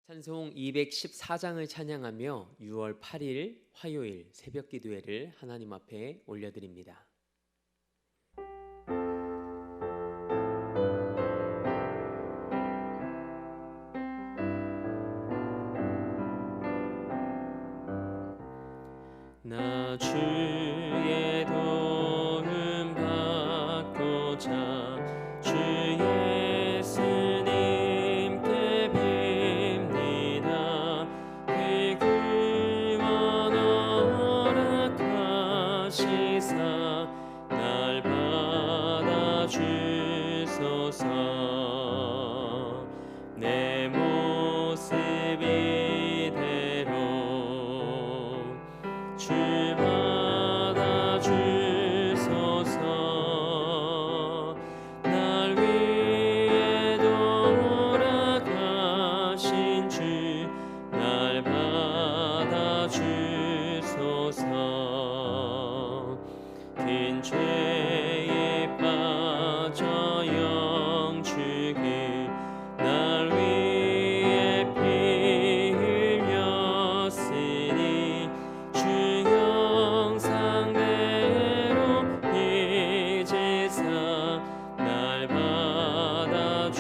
찬송 214장을 찬양하며 6월 8일 화요일 새벽 기도회를 하나님 앞에 올려드립니다. 나 주의 도움 받고자 주 예수님께 빕니다. 그 구원 허락하시사 날 받아주소서. 내 모습 이대로 주 받아주소서. 날 위해 돌아가신 주 날 받아주소서. 긴 죄에 빠져 영축이 날 위해 피 흘렸으니 주 형상대로 빚으사 날 받아주소서.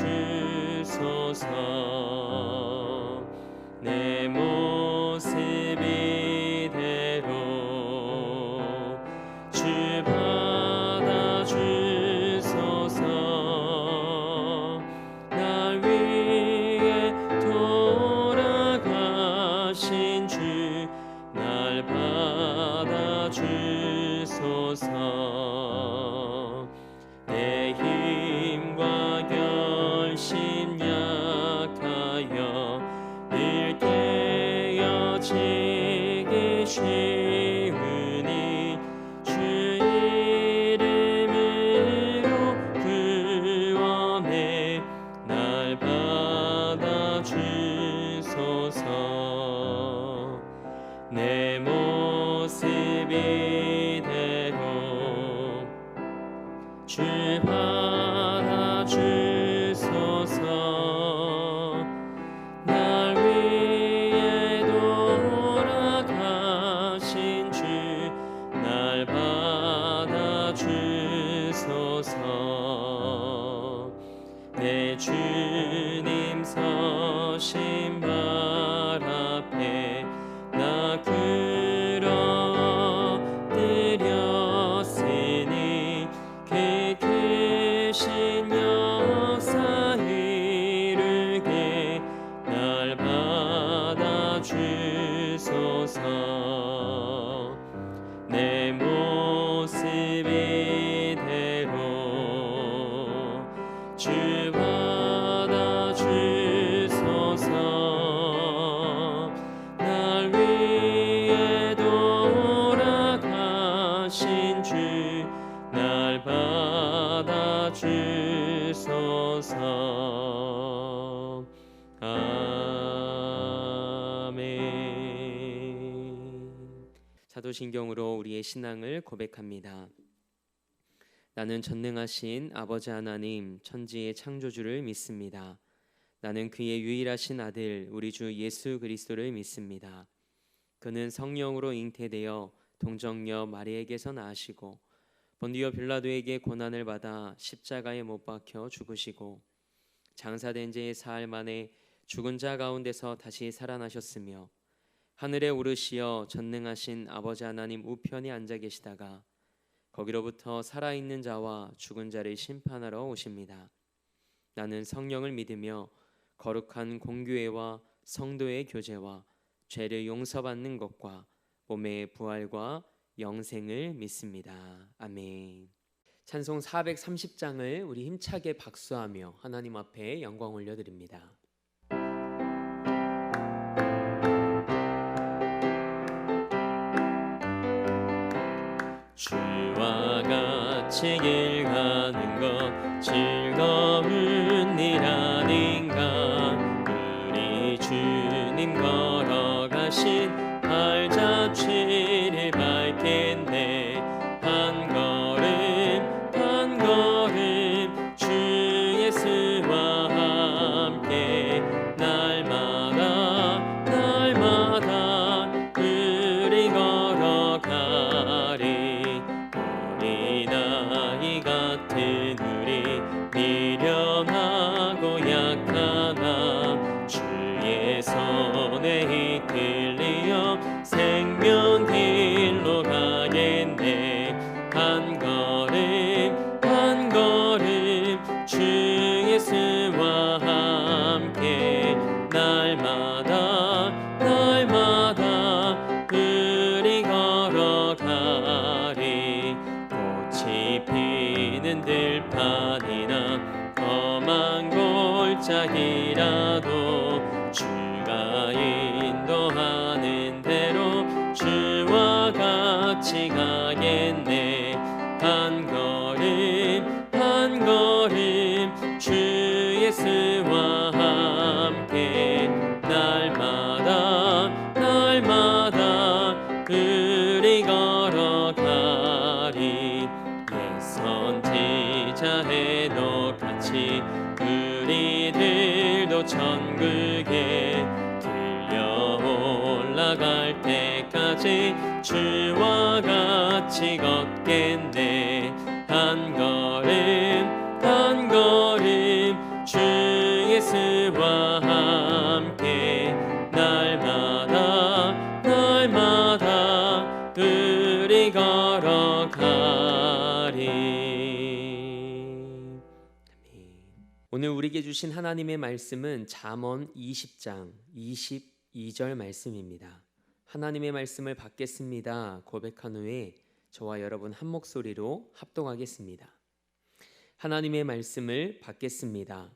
내 모습 이대로 주 받아주소서. 날 위해 돌아가신 주 날 받아주소서. 내 힘과 결심 약하여 늘 깨어지기 쉬우니 주 이름으로 구원해 날 받아주소서. 내 모습 이대로 주 받아주소서. 날 위해 돌아가신 주 날 받아주소서. 내 주님 서신 발 앞에 나 엎드렸으니 그 크신 역사 이루게 날 받아주소서. 내 모습 이대로 주 받아주소서. 날 위해 돌아가신 주 날 받아주소서. 아멘. 사도신경으로 우리의 신앙을 고백합니다. 나는 전능하신 아버지 하나님 천지의 창조주를 믿습니다. 나는 그의 유일하신 아들 우리 주 예수 그리스도를 믿습니다. 그는 성령으로 잉태되어 동정녀 마리에게서 나으시고 본디오 빌라도에게 고난을 받아 십자가에 못 박혀 죽으시고 장사된 지 사흘 만에 죽은 자 가운데서 다시 살아나셨으며 하늘에 오르시어 전능하신 아버지 하나님 우편에 앉아 계시다가 거기로부터 살아있는 자와 죽은 자를 심판하러 오십니다. 나는 성령을 믿으며 거룩한 공교회와 성도의 교제와 죄를 용서받는 것과 몸의 부활과 영생을 믿습니다. 아멘. 찬송 430장을 우리 힘차게 박수하며 하나님 앞에 영광 올려드립니다. 주와 같이 길 가는 것 즐거운 일 아닌가. 우리 주님 걸어가신 발자취를 밟겠네. 한 걸음 주 예수와 함께 날마다 손에 이끌리어 생명 길로 가겠네. 한 걸음 한 걸음 주 예수와 함께 날마다 날마다 우리 걸어가리. 꽃이 피는 들판이나 험한 골짜기라도 주가 인도하는 대로 주와 같이 가겠네. 한 걸음 한 걸음 주 예수와 함께 날마다 날마다 우리 걸어가리. 옛 선지자 헤녹 같이 우리들도 천국에 들려 올라갈 때까지 주와 같이 걷겠네. 한 걸음 한 걸음 주 예수와 함께 날마다 날마다 우리 걸어가리. 오늘 우리에게 주신 하나님의 말씀은 잠언 20장 22절 말씀입니다. 하나님의 말씀을 받겠습니다 고백한 후에 저와 여러분 한 목소리로 합동하겠습니다. 하나님의 말씀을 받겠습니다.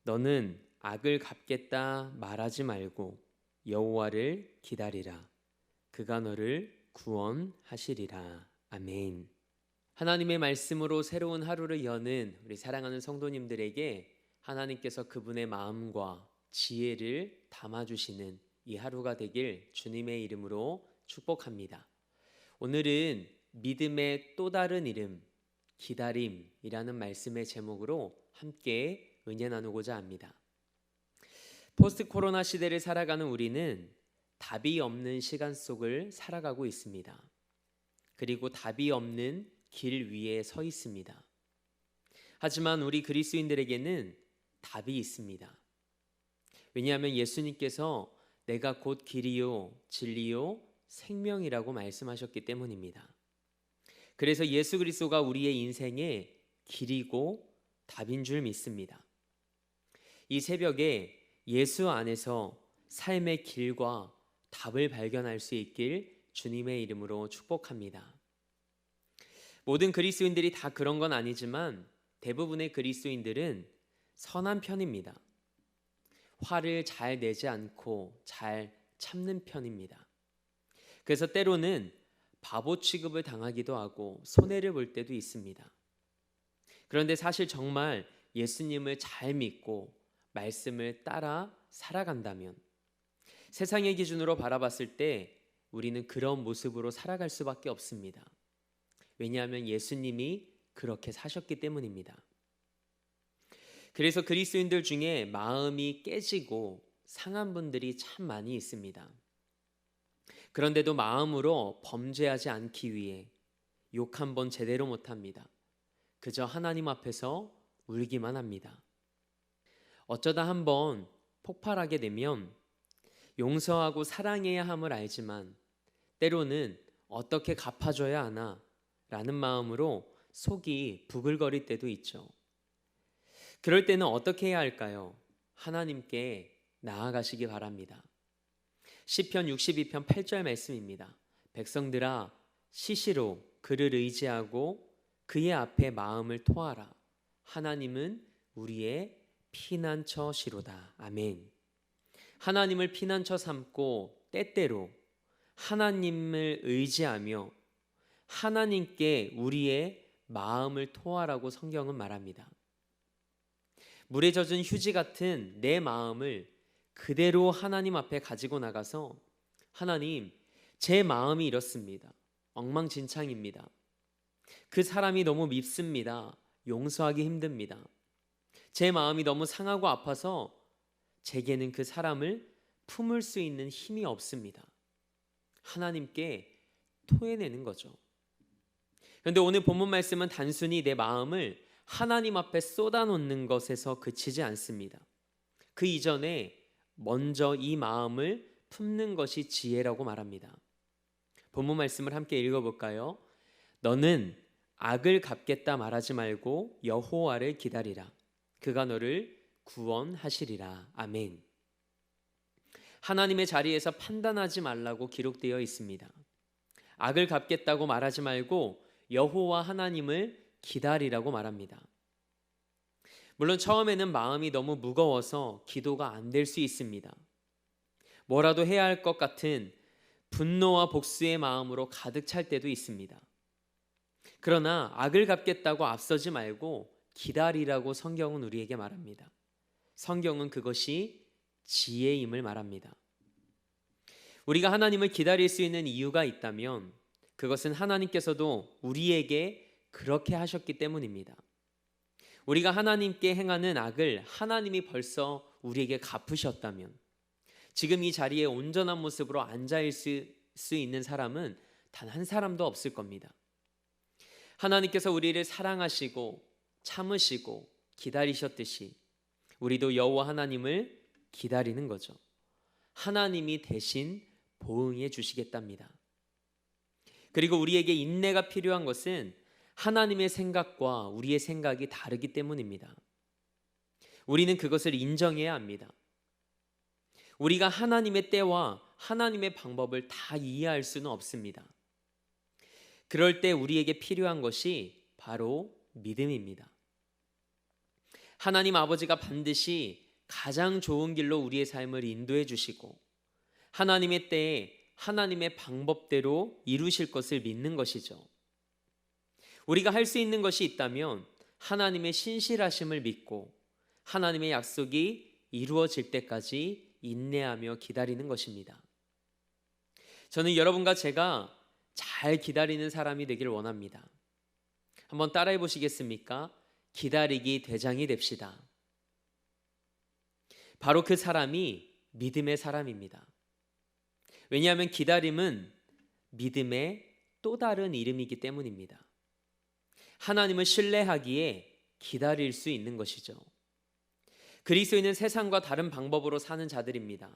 너는 악을 갚겠다 말하지 말고 여호와를 기다리라. 그가 너를 구원하시리라. 아멘. 하나님의 말씀으로 새로운 하루를 여는 우리 사랑하는 성도님들에게 하나님께서 그분의 마음과 지혜를 담아주시는 이 하루가 되길 주님의 이름으로 축복합니다. 오늘은 믿음의 또 다른 이름 기다림이라는 말씀의 제목으로 함께 은혜 나누고자 합니다. 포스트 코로나 시대를 살아가는 우리는 답이 없는 시간 속을 살아가고 있습니다. 그리고 답이 없는 길 위에 서 있습니다. 하지만 우리 그리스도인들에게는 답이 있습니다. 왜냐하면 예수님께서 내가 곧 길이요 진리요 생명이라고 말씀하셨기 때문입니다. 그래서 예수 그리스도가 우리의 인생의 길이고 답인 줄 믿습니다. 이 새벽에 예수 안에서 삶의 길과 답을 발견할 수 있길 주님의 이름으로 축복합니다. 모든 그리스도인들이 다 그런 건 아니지만 대부분의 그리스도인들은 선한 편입니다. 화를 잘 내지 않고 잘 참는 편입니다. 그래서 때로는 바보 취급을 당하기도 하고 손해를 볼 때도 있습니다. 그런데 사실 정말 예수님을 잘 믿고 말씀을 따라 살아간다면 세상의 기준으로 바라봤을 때 우리는 그런 모습으로 살아갈 수밖에 없습니다. 왜냐하면 예수님이 그렇게 사셨기 때문입니다. 그래서 그리스도인들 중에 마음이 깨지고 상한 분들이 참 많이 있습니다. 그런데도 마음으로 범죄하지 않기 위해 욕 한 번 제대로 못합니다. 그저 하나님 앞에서 울기만 합니다. 어쩌다 한번 폭발하게 되면 용서하고 사랑해야 함을 알지만 때로는 어떻게 갚아줘야 하나 라는 마음으로 속이 부글거릴 때도 있죠. 그럴 때는 어떻게 해야 할까요? 하나님께 나아가시기 바랍니다. 시편 62편 8절 말씀입니다. 백성들아 시시로 그를 의지하고 그의 앞에 마음을 토하라. 하나님은 우리의 피난처시로다. 아멘. 하나님을 피난처 삼고 때때로 하나님을 의지하며 하나님께 우리의 마음을 토하라고 성경은 말합니다. 물에 젖은 휴지 같은 내 마음을 그대로 하나님 앞에 가지고 나가서 하나님, 제 마음이 이렇습니다. 엉망진창입니다. 그 사람이 너무 밉습니다. 용서하기 힘듭니다. 제 마음이 너무 상하고 아파서 제게는 그 사람을 품을 수 있는 힘이 없습니다. 하나님께 토해내는 거죠. 그런데 오늘 본문 말씀은 단순히 내 마음을 하나님 앞에 쏟아놓는 것에서 그치지 않습니다. 그 이전에 먼저 이 마음을 품는 것이 지혜라고 말합니다. 본문 말씀을 함께 읽어볼까요? 너는 악을 갚겠다 말하지 말고 여호와를 기다리라. 그가 너를 구원하시리라. 아멘. 하나님의 자리에서 판단하지 말라고 기록되어 있습니다. 악을 갚겠다고 말하지 말고 여호와 하나님을 기다리라고 말합니다. 물론 처음에는 마음이 너무 무거워서 기도가 안 될 수 있습니다. 뭐라도 해야 할 것 같은 분노와 복수의 마음으로 가득 찰 때도 있습니다. 그러나 악을 갚겠다고 앞서지 말고 기다리라고 성경은 우리에게 말합니다. 성경은 그것이 지혜임을 말합니다. 우리가 하나님을 기다릴 수 있는 이유가 있다면 그것은 하나님께서도 우리에게 그렇게 하셨기 때문입니다. 우리가 하나님께 행하는 악을 하나님이 벌써 우리에게 갚으셨다면 지금 이 자리에 온전한 모습으로 앉아있을 수 있는 사람은 단 한 사람도 없을 겁니다. 하나님께서 우리를 사랑하시고 참으시고 기다리셨듯이 우리도 여호와 하나님을 기다리는 거죠. 하나님이 대신 보응해 주시겠답니다. 그리고 우리에게 인내가 필요한 것은 하나님의 생각과 우리의 생각이 다르기 때문입니다. 우리는 그것을 인정해야 합니다. 우리가 하나님의 때와 하나님의 방법을 다 이해할 수는 없습니다. 그럴 때 우리에게 필요한 것이 바로 믿음입니다. 하나님 아버지가 반드시 가장 좋은 길로 우리의 삶을 인도해 주시고 하나님의 때에 하나님의 방법대로 이루실 것을 믿는 것이죠. 우리가 할 수 있는 것이 있다면 하나님의 신실하심을 믿고 하나님의 약속이 이루어질 때까지 인내하며 기다리는 것입니다. 저는 여러분과 제가 잘 기다리는 사람이 되길 원합니다. 한번 따라해 보시겠습니까? 기다리기 대장이 됩시다. 바로 그 사람이 믿음의 사람입니다. 왜냐하면 기다림은 믿음의 또 다른 이름이기 때문입니다. 하나님을 신뢰하기에 기다릴 수 있는 것이죠. 그리스도인은 세상과 다른 방법으로 사는 자들입니다.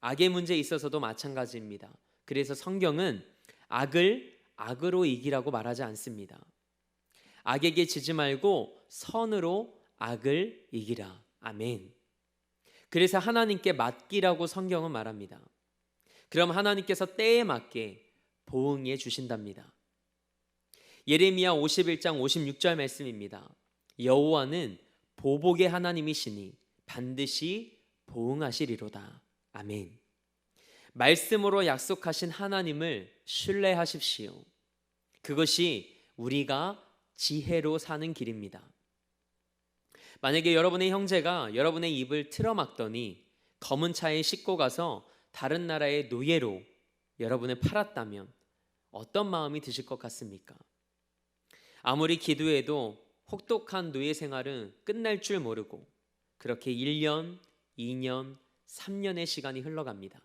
악의 문제에 있어서도 마찬가지입니다. 그래서 성경은 악을 악으로 이기라고 말하지 않습니다. 악에게 지지 말고 선으로 악을 이기라. 아멘. 그래서 하나님께 맡기라고 성경은 말합니다. 그럼 하나님께서 때에 맞게 보응해 주신답니다. 예레미야 51장 56절 말씀입니다. 여호와는 보복의 하나님이시니 반드시 보응하시리로다. 아멘. 말씀으로 약속하신 하나님을 신뢰하십시오. 그것이 우리가 지혜로 사는 길입니다. 만약에 여러분의 형제가 여러분의 입을 틀어막더니 검은 차에 싣고 가서 다른 나라의 노예로 여러분을 팔았다면 어떤 마음이 드실 것 같습니까? 아무리 기도해도 혹독한 노예 생활은 끝날 줄 모르고 그렇게 1년, 2년, 3년의 시간이 흘러갑니다.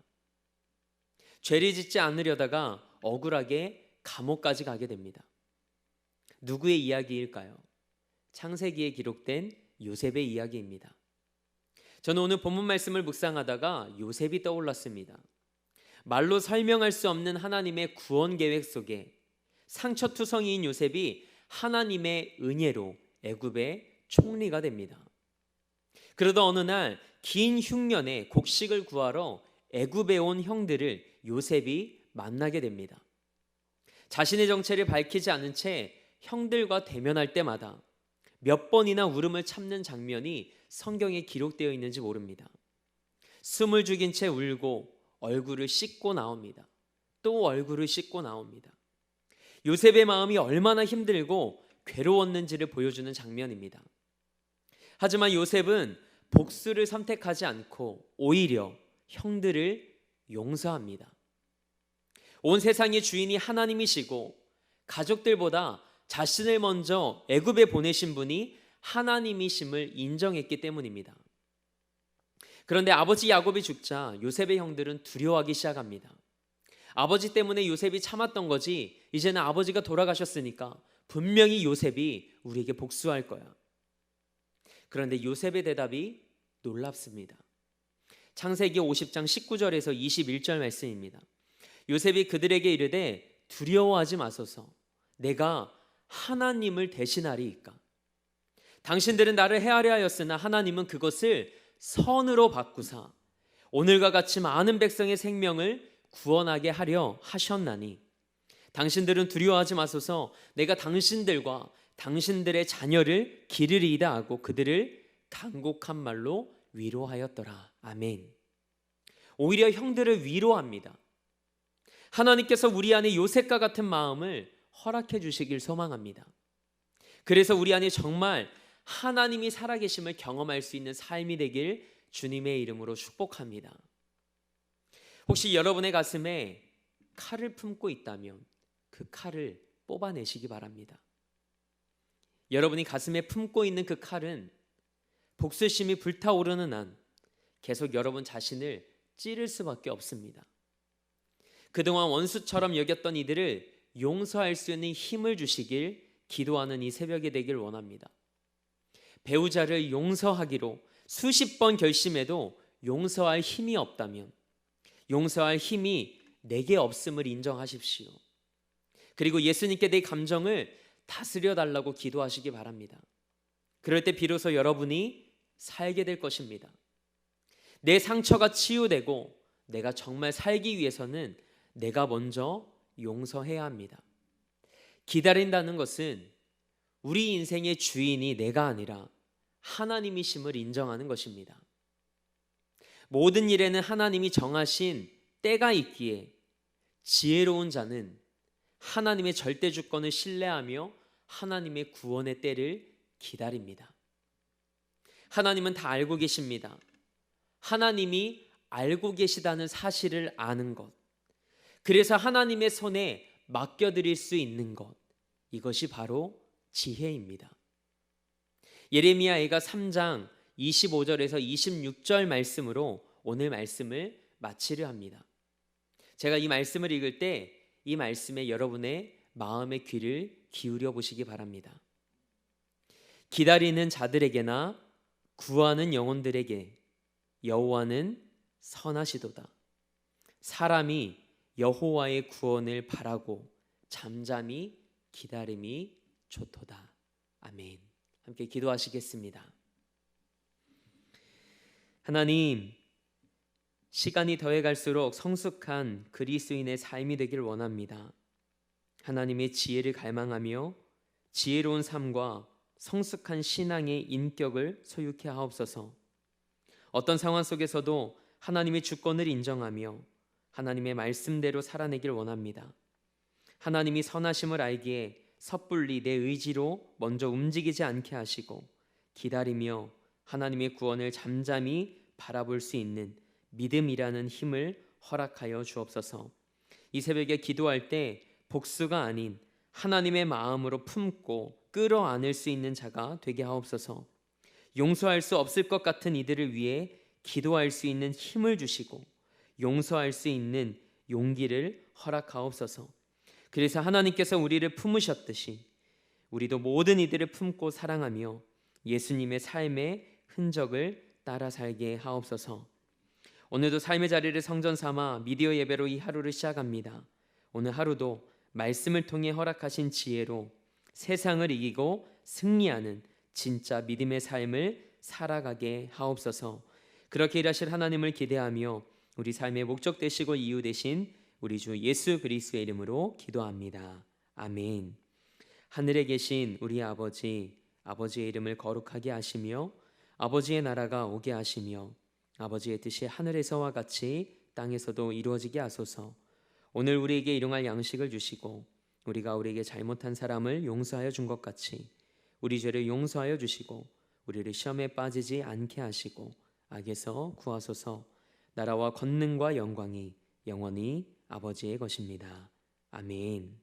죄를 짓지 않으려다가 억울하게 감옥까지 가게 됩니다. 누구의 이야기일까요? 창세기에 기록된 요셉의 이야기입니다. 저는 오늘 본문 말씀을 묵상하다가 요셉이 떠올랐습니다. 말로 설명할 수 없는 하나님의 구원 계획 속에 상처투성이인 요셉이 하나님의 은혜로 애굽의 총리가 됩니다. 그러다 어느 날 긴 흉년에 곡식을 구하러 애굽에 온 형들을 요셉이 만나게 됩니다. 자신의 정체를 밝히지 않은 채 형들과 대면할 때마다 몇 번이나 울음을 참는 장면이 성경에 기록되어 있는지 모릅니다. 숨을 죽인 채 울고 얼굴을 씻고 나옵니다. 또 얼굴을 씻고 나옵니다. 요셉의 마음이 얼마나 힘들고 괴로웠는지를 보여주는 장면입니다. 하지만 요셉은 복수를 선택하지 않고 오히려 형들을 용서합니다. 온 세상의 주인이 하나님이시고 가족들보다 자신을 먼저 애굽에 보내신 분이 하나님이심을 인정했기 때문입니다. 그런데 아버지 야곱이 죽자 요셉의 형들은 두려워하기 시작합니다. 아버지 때문에 요셉이 참았던 거지 이제는 아버지가 돌아가셨으니까 분명히 요셉이 우리에게 복수할 거야. 그런데 요셉의 대답이 놀랍습니다. 창세기 50장 19절에서 21절 말씀입니다. 요셉이 그들에게 이르되 두려워하지 마소서. 내가 하나님을 대신하리이까. 당신들은 나를 해하려 하였으나 하나님은 그것을 선으로 바꾸사 오늘과 같이 많은 백성의 생명을 구원하게 하려 하셨나니 당신들은 두려워하지 마소서. 내가 당신들과 당신들의 자녀를 기르리이다 하고 그들을 간곡한 말로 위로하였더라. 아멘. 오히려 형들을 위로합니다. 하나님께서 우리 안에 요셉과 같은 마음을 허락해 주시길 소망합니다. 그래서 우리 안에 정말 하나님이 살아계심을 경험할 수 있는 삶이 되길 주님의 이름으로 축복합니다. 혹시 여러분의 가슴에 칼을 품고 있다면 그 칼을 뽑아내시기 바랍니다. 여러분이 가슴에 품고 있는 그 칼은 복수심이 불타오르는 한 계속 여러분 자신을 찌를 수밖에 없습니다. 그동안 원수처럼 여겼던 이들을 용서할 수 있는 힘을 주시길 기도하는 이 새벽이 되길 원합니다. 배우자를 용서하기로 수십 번 결심해도 용서할 힘이 없다면 용서할 힘이 내게 없음을 인정하십시오. 그리고 예수님께 내 감정을 다스려 달라고 기도하시기 바랍니다. 그럴 때 비로소 여러분이 살게 될 것입니다. 내 상처가 치유되고 내가 정말 살기 위해서는 내가 먼저 용서해야 합니다. 기다린다는 것은 우리 인생의 주인이 내가 아니라 하나님이심을 인정하는 것입니다. 모든 일에는 하나님이 정하신 때가 있기에 지혜로운 자는 하나님의 절대 주권을 신뢰하며 하나님의 구원의 때를 기다립니다. 하나님은 다 알고 계십니다. 하나님이 알고 계시다는 사실을 아는 것, 그래서 하나님의 손에 맡겨드릴 수 있는 것, 이것이 바로 지혜입니다. 예레미야가 3장 25절에서 26절 말씀으로 오늘 말씀을 마치려 합니다. 제가 이 말씀을 읽을 때 이 말씀에 여러분의 마음의 귀를 기울여 보시기 바랍니다. 기다리는 자들에게나 구하는 영혼들에게 여호와는 선하시도다. 사람이 여호와의 구원을 바라고 잠잠히 기다림이 좋도다. 아멘. 함께 기도하시겠습니다. 하나님, 시간이 더해갈수록 성숙한 그리스도인의 삶이 되길 원합니다. 하나님의 지혜를 갈망하며 지혜로운 삶과 성숙한 신앙의 인격을 소유케 하옵소서. 어떤 상황 속에서도 하나님의 주권을 인정하며 하나님의 말씀대로 살아내길 원합니다. 하나님이 선하심을 알기에 섣불리 내 의지로 먼저 움직이지 않게 하시고 기다리며 하나님의 구원을 잠잠히 바라볼 수 있는 믿음이라는 힘을 허락하여 주옵소서. 이 새벽에 기도할 때 복수가 아닌 하나님의 마음으로 품고 끌어안을 수 있는 자가 되게 하옵소서. 용서할 수 없을 것 같은 이들을 위해 기도할 수 있는 힘을 주시고 용서할 수 있는 용기를 허락하옵소서. 그래서 하나님께서 우리를 품으셨듯이 우리도 모든 이들을 품고 사랑하며 예수님의 삶의 흔적을 따라 살게 하옵소서. 오늘도 삶의 자리를 성전 삼아 미디어 예배로 이 하루를 시작합니다. 오늘 하루도 말씀을 통해 허락하신 지혜로 세상을 이기고 승리하는 진짜 믿음의 삶을 살아가게 하옵소서. 그렇게 일하실 하나님을 기대하며 우리 삶의 목적 되시고 이유 되신 우리 주 예수 그리스도의 이름으로 기도합니다. 아멘. 하늘에 계신 우리 아버지, 아버지의 이름을 거룩하게 하시며 아버지의 나라가 오게 하시며 아버지의 뜻이 하늘에서와 같이 땅에서도 이루어지게 하소서. 오늘 우리에게 일용할 양식을 주시고 우리가 우리에게 잘못한 사람을 용서하여 준 것 같이 우리 죄를 용서하여 주시고 우리를 시험에 빠지지 않게 하시고 악에서 구하소서. 나라와 권능과 영광이 영원히 아버지의 것입니다. 아멘.